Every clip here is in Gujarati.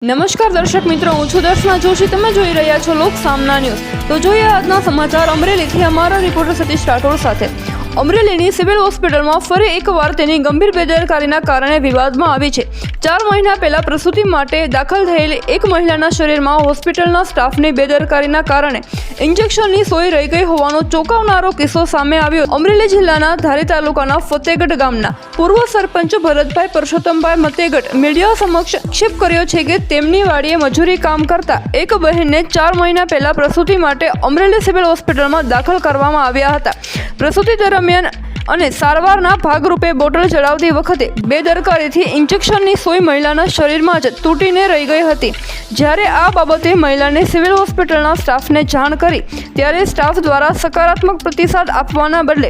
નમસ્કાર દર્શક મિત્રો, હું છું દર્શના જોશી. તમે જોઈ રહ્યા છો લોક સામના ન્યૂઝ. તો જોઈએ આજના સમાચાર અમરેલીથી અમારા રિપોર્ટર સતીશ રાઠોડ સાથે. અમરેલીની સિવિલ હોસ્પિટલમાં ફરી એકવાર તેની ગંભીર બેદરકારીના કારણે વિવાદમાં આવી છે. 4 મહિના પહેલા પ્રસૂતિ માટે દાખલ થયેલી એક મહિલાના શરીરમાં હોસ્પિટલના સ્ટાફની બેદરકારીના કારણે ઇન્જેક્શનની સોય રહી ગઈ હોવાનો ચોંકાવનારો કિસ્સો સામે આવ્યો. અમરેલી જિલ્લાના ધારી તાલુકાના ફતેગઢ ગામના પૂર્વ સરપંચ ભરતભાઈ પરસોત્તમભાઈ મતેગઢ મીડિયા સમક્ષ આક્ષેપ કર્યો છે કે તેમની વાડીએ મજૂરી કામ કરતા એક બહેનને 4 મહિના પહેલા પ્રસૂતિ માટે અમરેલી સિવિલ હોસ્પિટલમાં દાખલ કરવામાં આવ્યા હતા. પ્રસૂતિ દરમિયાન અને સારવારના ભાગરૂપે બોટલ ચડાવતી વખતે બેદરકારીથી ઇન્જેક્શનની સોય મહિલાના શરીરમાં જ તૂટીને રહી ગઈ હતી. જ્યારે આ બાબતે મહિલાને સિવિલ હોસ્પિટલના સ્ટાફને જાણ કરી ત્યારે સ્ટાફ દ્વારા સકારાત્મક પ્રતિસાદ આપવાના બદલે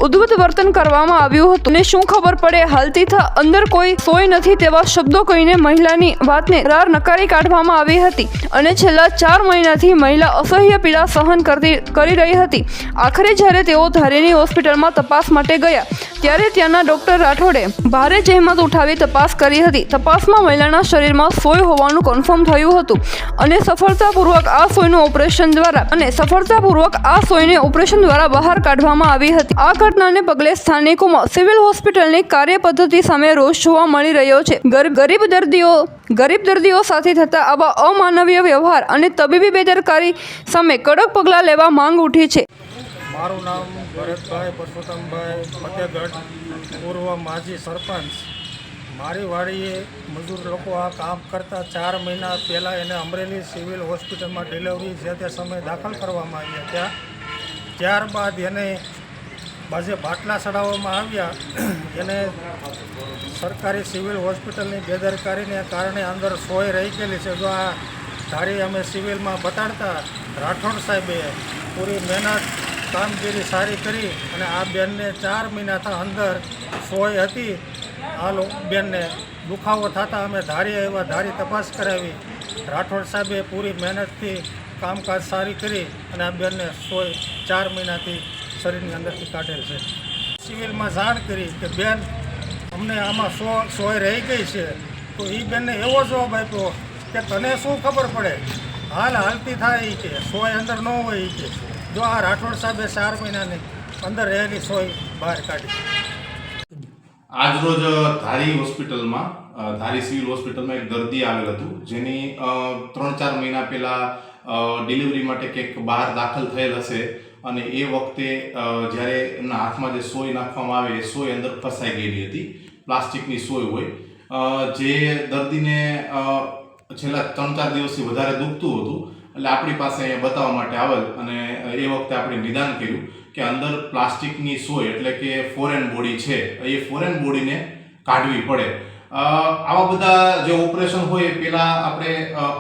ઉદ્ધત વર્તન કરવામાં આવ્યું હતું. ને શું ખબર પડે, હાલતી અંદર કોઈ સોય નથી તેવા શબ્દો કહીને મહિલાની વાતને નકારી કાઢવામાં આવી હતી. અને છેલ્લા 4 મહિનાથી મહિલા અસહ્ય પીડા સહન કરી રહી હતી. આખરે જ્યારે તેઓ ધારીની હોસ્પિટલમાં તપાસ માટે ગયા ત્યારે ત્યાંના ડોક્ટર રાઠોડે ભારે જહેમત ઉઠાવી તપાસ કરી હતી. તપાસમાં મહિલાના શરીરમાં સોય હોવાનું કન્ફર્મ થયું હતું અને સફળતાપૂર્વક આ સોયને ઓપરેશન દ્વારા બહાર કાઢવામાં આવી હતી. આ ઘટનાને પગલે સ્થાનિકોમાં સિવિલ હોસ્પિટલની કાર્યપદ્ધતિ સામે રોષ જોવા મળી રહ્યો છે. ગરીબ દર્દીઓ સાથે થતા આવા અમાનવીય વ્યવહાર અને તબીબી બેદરકારી સામે કડક પગલાં લેવા માંગ ઉઠી છે. મારું નામ ભરતભાઈ પરસોત્તમભાઈ ફતેગઢ, પૂર્વ માજી સરપંચ. મારી વાડીએ મજૂર લોકો આ કામ કરતા 4 મહિના પહેલાં એને અમરેલી સિવિલ હોસ્પિટલમાં ડિલિવરી છે તે સમયે દાખલ કરવામાં આવ્યા. ત્યારબાદ એને બાજે બાટલા ચડાવવામાં આવ્યા. એને સરકારી સિવિલ હોસ્પિટલની બેદરકારીને કારણે અંદર સોય રહી ગયેલી છે. જો આ ધારી અમે સિવિલમાં બતાડતા રાઠોડ સાહેબે પૂરી મહેનત કામગીરી સારી કરી અને આ બેનને 4 મહિનાથી અંદર સોય હતી. આ બેનને દુખાવો થતાં અમે ધારી આવ્યા, ધારી તપાસ કરાવી. રાઠોડ સાહેબે પૂરી મહેનતથી કામકાજ સારી કરી અને આ બેનને સોય 4 મહિનાથી શરીરની અંદરથી કાઢેલ છે. સિવિલમાં જાણ કરી કે બેન અમને આમાં સોય રહી ગઈ છે. તો એ બેનને એવો જવાબ આપ્યો કે તને શું ખબર પડે, હાલતી થાય એ કે સોય અંદર ન હોય એ કે. જો આ રાઠોડ સાહેબે 4 મહિનાની અંદર રહેલી સોય બહાર કાઢી. આજરોજ ધારી હોસ્પિટલમાં ધારી સિવિલ હોસ્પિટલમાં એક દર્દી આવેલ હતું જેની 3-4 મહિના પહેલાં ડિલિવરી માટે કંઈક બહાર દાખલ થયેલ હશે અને એ વખતે જ્યારે એમના હાથમાં જે સોય નાખવામાં આવે એ સોય અંદર ફસાઈ ગયેલી હતી. પ્લાસ્ટિકની સોય હોય. જે દર્દીને છેલ્લા 3-4 દિવસથી વધારે દુખતું હતું એટલે આપણી પાસે અહીંયા બતાવવા માટે આવેલ અને એ વખતે આપણે નિદાન કર્યું કે અંદર પ્લાસ્ટિકની સોય એટલે કે ફોરેન બોડી છે, એ ફોરેન બોડીને કાઢવી પડે. આવા બધા જે ઓપરેશન હોય એ પહેલાં આપણે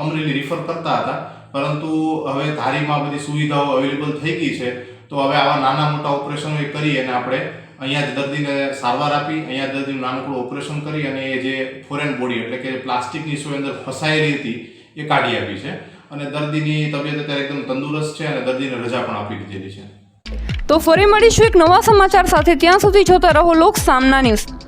અમરેલી રિફર કરતા હતા, પરંતુ હવે ધારીમાં બધી સુવિધાઓ અવેલેબલ થઈ ગઈ છે. તો હવે આવા નાના મોટા ઓપરેશનો એ કરી અને આપણે અહીંયા જ દર્દીને સારવાર આપી, અહીંયા દર્દીનું નાનકડું ઓપરેશન કરી અને એ જે ફોરેન બોડી એટલે કે પ્લાસ્ટિકની સોય અંદર ફસાયેલી હતી એ કાઢી આપી છે અને દર્દીની તબિયત અત્યારે એકદમ તંદુરસ્ત છે અને દર્દીને રજા પણ આપી દીધેલી છે. તો ફરી મળીશું એક નવા સમાચાર સાથે. ત્યાં સુધી જોતા રહો લોક સામના ન્યૂઝ.